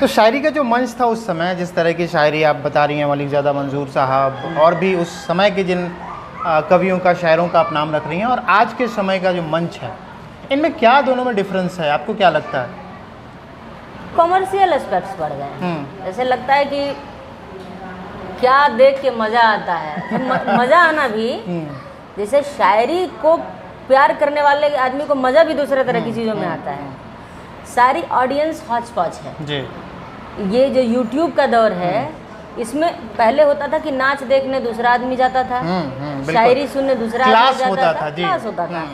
तो शायरी का जो मंच था उस समय, जिस तरह की शायरी आप बता रही हैं, मलिकज़ादा मंजूर साहब और भी उस समय के जिन कवियों का, शायरों का आप नाम रख रही हैं, और आज के समय का जो मंच है, इनमें क्या दोनों में डिफरेंस है, आपको क्या लगता है? कॉमर्शियल एस्पेक्ट्स बढ़ गए हैं। जैसे लगता है कि क्या देख के मज़ा आता है, तो मज़ा आना भी, जैसे शायरी को प्यार करने वाले आदमी को मज़ा भी दूसरे तरह की चीज़ों में आता है। सारी ऑडियंस हौच पौच है जी। ये जो यूट्यूब का दौर है, इसमें पहले होता था कि नाच देखने दूसरा आदमी जाता था, शायरी सुनने दूसरा आदमी जाता था, क्लास होता था।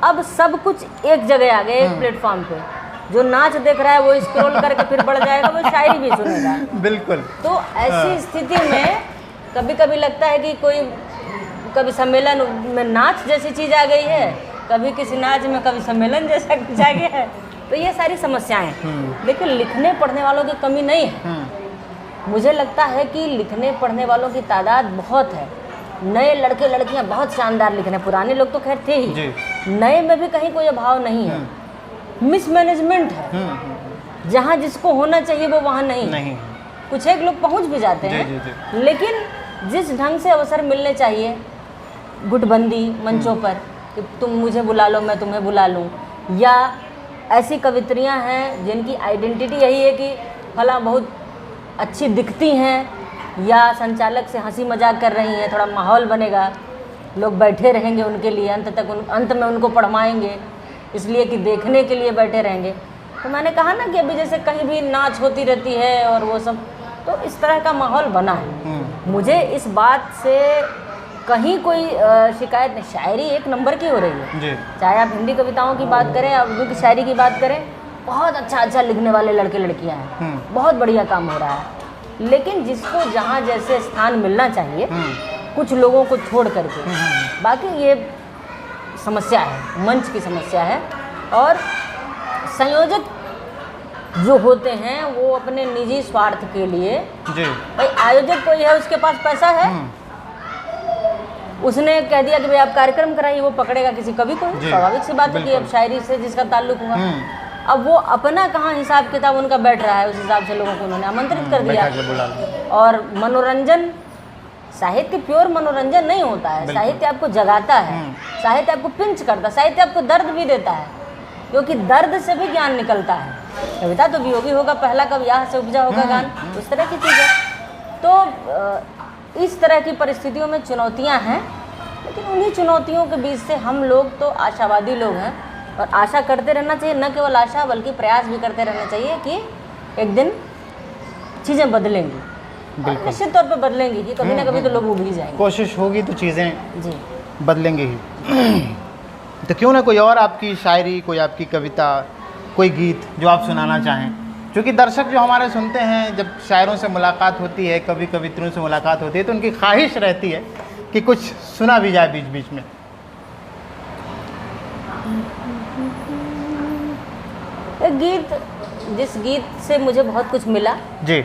अब सब कुछ एक जगह आ गए, एक प्लेटफॉर्म पे। जो नाच देख रहा है वो स्क्रॉल करके फिर बढ़ जाएगा, वो शायरी भी सुनेगा। बिल्कुल। तो ऐसी स्थिति में कभी कभी लगता है कि कोई कभी सम्मेलन में नाच जैसी चीज़ आ गई है, कभी किसी नाच में कभी सम्मेलन जैसा कुछ आ गया है। तो ये सारी समस्याएं हैं। लेकिन लिखने पढ़ने वालों की कमी नहीं है। मुझे लगता है कि लिखने पढ़ने वालों की तादाद बहुत है। नए लड़के लड़कियां बहुत शानदार लिख रहे हैं, पुराने लोग तो खैर थे ही, नए में भी कहीं कोई अभाव नहीं है। मिसमैनेजमेंट है, जहाँ जिसको होना चाहिए वो वहाँ नहीं। कुछ एक लोग पहुँच भी जाते हैं, लेकिन जिस ढंग से अवसर मिलने चाहिए, गुटबंदी मंचों पर कि तुम मुझे बुला लो मैं तुम्हें बुला लूँ, या ऐसी कवित्रियाँ हैं जिनकी आइडेंटिटी यही है कि फला बहुत अच्छी दिखती हैं, या संचालक से हंसी मजाक कर रही हैं, थोड़ा माहौल बनेगा, लोग बैठे रहेंगे उनके लिए, अंत में उनको पढ़वाएंगे इसलिए कि देखने के लिए बैठे रहेंगे। तो मैंने कहा ना कि अभी जैसे कहीं भी नाच होती रहती है और वो सब, तो इस तरह का माहौल बना है। मुझे इस बात से कहीं कोई शिकायत नहीं। शायरी एक नंबर की हो रही है, चाहे आप हिंदी कविताओं की बात करें, उर्दू की शायरी की बात करें, बहुत अच्छा लिखने वाले लड़के लड़कियां हैं, बहुत बढ़िया काम हो रहा है। लेकिन जिसको जहाँ जैसे स्थान मिलना चाहिए, कुछ लोगों को छोड़ करके, बाकी ये समस्या है, मंच की समस्या है। और संयोजक जो होते हैं वो अपने निजी स्वार्थ के लिए, भाई आयोजक कोई है, उसके पास पैसा है, उसने कह दिया कि भाई आप कार्यक्रम कराइए, वो पकड़ेगा किसी कवि को, स्वाभाविक सी बात है कि अब शायरी से जिसका ताल्लुक हुआ, अब वो अपना कहाँ हिसाब किताब उनका बैठ रहा है, उस हिसाब से लोगों को उन्होंने आमंत्रित कर दिया। और मनोरंजन, साहित्य प्योर मनोरंजन नहीं होता है, साहित्य आपको जगाता है, साहित्य आपको पिंच करता है, साहित्य आपको दर्द भी देता है, क्योंकि दर्द से भी ज्ञान निकलता है। कविता तो वियोगी होगा, पहला कवि यहाँ से उपजा होगा गान, उस तरह की चीज़ है। तो इस तरह की परिस्थितियों में चुनौतियाँ हैं, लेकिन उन्हीं चुनौतियों के बीच से हम लोग तो आशावादी लोग हैं, और आशा करते रहना चाहिए। न केवल आशा बल्कि प्रयास भी करते रहना चाहिए कि एक दिन चीज़ें बदलेंगी, निश्चित तौर पे बदलेंगी, कि कभी ना कभी तो लोग उभ ही जाएंगे। कोशिश होगी तो चीज़ें बदलेंगी ही। तो क्यों ना कोई और आपकी शायरी, कोई आपकी कविता, कोई गीत जो आप सुनाना चाहें, क्योंकि दर्शक जो हमारे सुनते हैं, जब शायरों से मुलाकात होती है, कवि कवित्रियों से मुलाकात होती है, तो उनकी ख्वाहिश रहती है कि कुछ सुना भी जाए बीच बीच में। एक गीत, जिस गीत से मुझे बहुत कुछ मिला, जी,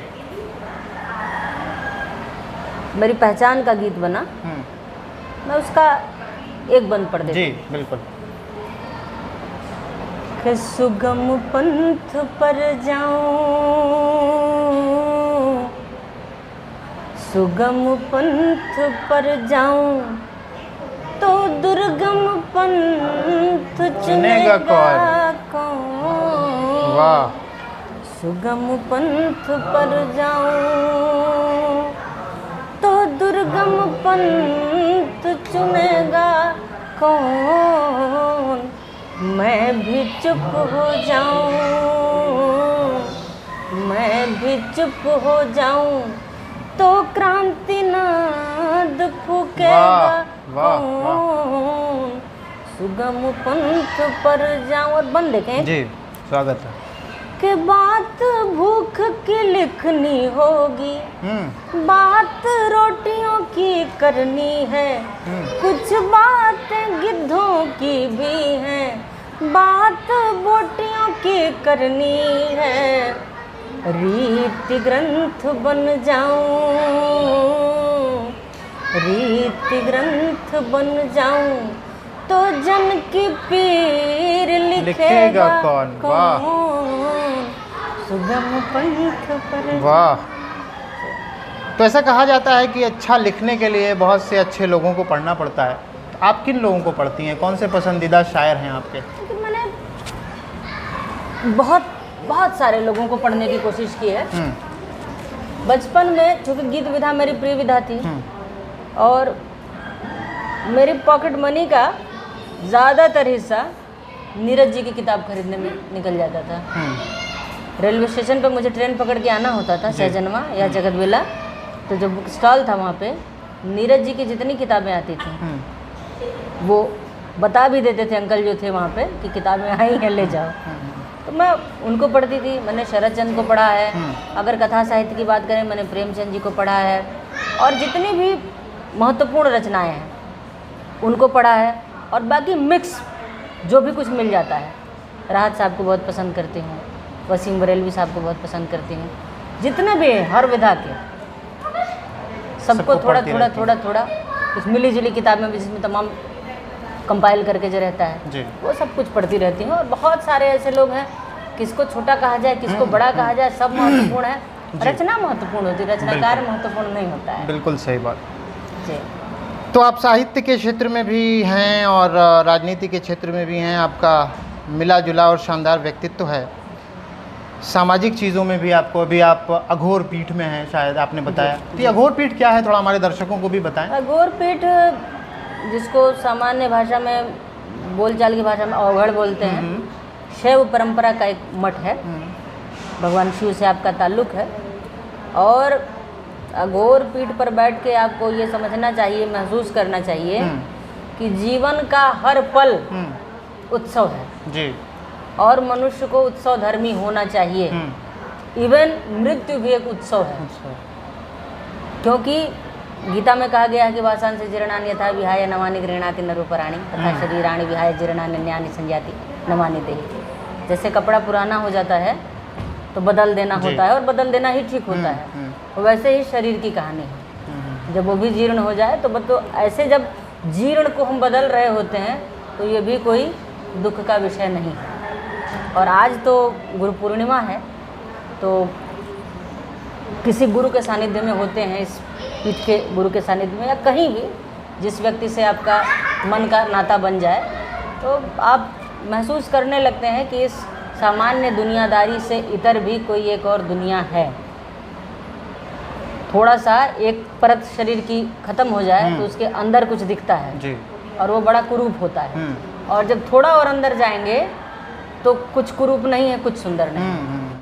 मेरी पहचान का गीत बना, मैं उसका एक बंद पढ़ देती। जी बिल्कुल। कि सुगम पंथ पर जाऊं, सुगम पंथ पर जाऊं, तो दुर्गम पंथ चुनेगा कौन? वाह। सुगम पंथ पर जाऊं, तो दुर्गम पंथ चुनेगा कौन? मैं भी चुप हो जाऊं, मैं भी चुप हो जाऊं, तो क्रांति नाद फूकेगा कौन? सुगम पंथ पर जाऊं। और बंद देखें जी, स्वागत है। कि बात भूख की लिखनी होगी, बात रोटियों की करनी है, कुछ बातें गिद्धों की भी हैं, बात बोटियों की करनी है। रीति ग्रंथ बन जाऊं, रीति ग्रंथ बन जाऊं, तो जन की पीर लिखेगा कौन? सुगम पंथ पर। वाह। तो ऐसा कहा जाता है कि अच्छा लिखने के लिए बहुत से अच्छे लोगों को पढ़ना पड़ता है। तो आप किन लोगों को पढ़ती हैं? कौन से पसंदीदा शायर हैं आपके? लेकिन मैंने बहुत बहुत सारे लोगों को पढ़ने की कोशिश की है। बचपन में चूँकि गीत विधा मेरी प्रिय विधा थी और मेरी पॉकेट मनी का ज़्यादातर हिस्सा नीरज जी की किताब खरीदने में निकल जाता था। रेलवे स्टेशन पर मुझे ट्रेन पकड़ के आना होता था, सहजनवा या जगतबिला, तो जब बुक स्टॉल था वहाँ पे नीरज जी की जितनी किताबें आती थी वो बता भी देते थे अंकल जो थे वहाँ पे कि किताबें आई हैं ले जाओ। तो मैं उनको पढ़ती थी। मैंने शरद चंद्र को पढ़ा है, अगर कथा साहित्य की बात करें मैंने प्रेमचंद जी को पढ़ा है, और जितनी भी महत्वपूर्ण रचनाएं हैं उनको पढ़ा है। और बाकी मिक्स जो भी कुछ मिल जाता है, राहत साहब को बहुत पसंद करती हूँ, वसीम बरेलवी साहब को बहुत पसंद करती हूँ, जितने भी हैं हर विधा के सबको थोड़ा थोड़ा थोड़ा थोड़ा कुछ मिली जुली किताबें भी जिसमें तमाम कंपाइल करके जो रहता है जी। वो सब कुछ पढ़ती रहती हूँ। और बहुत सारे ऐसे लोग हैं, किसको छोटा कहा जाए किसको बड़ा कहा जाए, सब महत्वपूर्ण है। रचना महत्वपूर्ण होती है, रचनाकार महत्वपूर्ण नहीं होता है। बिल्कुल सही बात। जी। तो आप साहित्य के क्षेत्र में भी हैं और राजनीति के क्षेत्र में भी हैं, आपका मिला जुला और शानदार व्यक्तित्व है। सामाजिक चीज़ों में भी आपको, अभी आप अघोर पीठ में हैं शायद आपने बताया, तो ये अघोर पीठ क्या है थोड़ा हमारे दर्शकों को भी बताएं। अघोर पीठ जिसको सामान्य भाषा में, बोलचाल की भाषा में अवघड़ बोलते हैं, शैव परंपरा का एक मठ है। भगवान शिव से आपका ताल्लुक़ है और अघोर पीठ पर बैठ के आपको ये समझना चाहिए, महसूस करना चाहिए कि जीवन का हर पल उत्सव है जी, और मनुष्य को उत्सव धर्मी होना चाहिए। इवन मृत्यु भी एक उत्सव है, क्योंकि गीता में कहा गया है कि वासान से जीर्णानि यथा विहाय नवानि गृह्णाति नरोपराणि तथा शरीराणि विहाय जीर्णानि न्यानि संजाति नवानि देहि। जैसे कपड़ा पुराना हो जाता है तो बदल देना होता है और बदल देना ही ठीक होता है, वैसे ही शरीर की कहानी है। जब वो भी जीर्ण हो जाए तो ऐसे जब जीर्ण को हम बदल रहे होते हैं तो ये भी कोई दुख का विषय नहीं है। और आज तो गुरु पूर्णिमा है, तो किसी गुरु के सानिध्य में होते हैं, इस पीठ के गुरु के सानिध्य में या कहीं भी जिस व्यक्ति से आपका मन का नाता बन जाए तो आप महसूस करने लगते हैं कि इस सामान्य दुनियादारी से इतर भी कोई एक और दुनिया है। थोड़ा सा एक परत शरीर की ख़त्म हो जाए तो उसके अंदर कुछ दिखता है जी। और वो बड़ा कुरूप होता है। और जब थोड़ा और अंदर जाएंगे तो कुछ कुरूप नहीं है, कुछ सुंदर नहीं।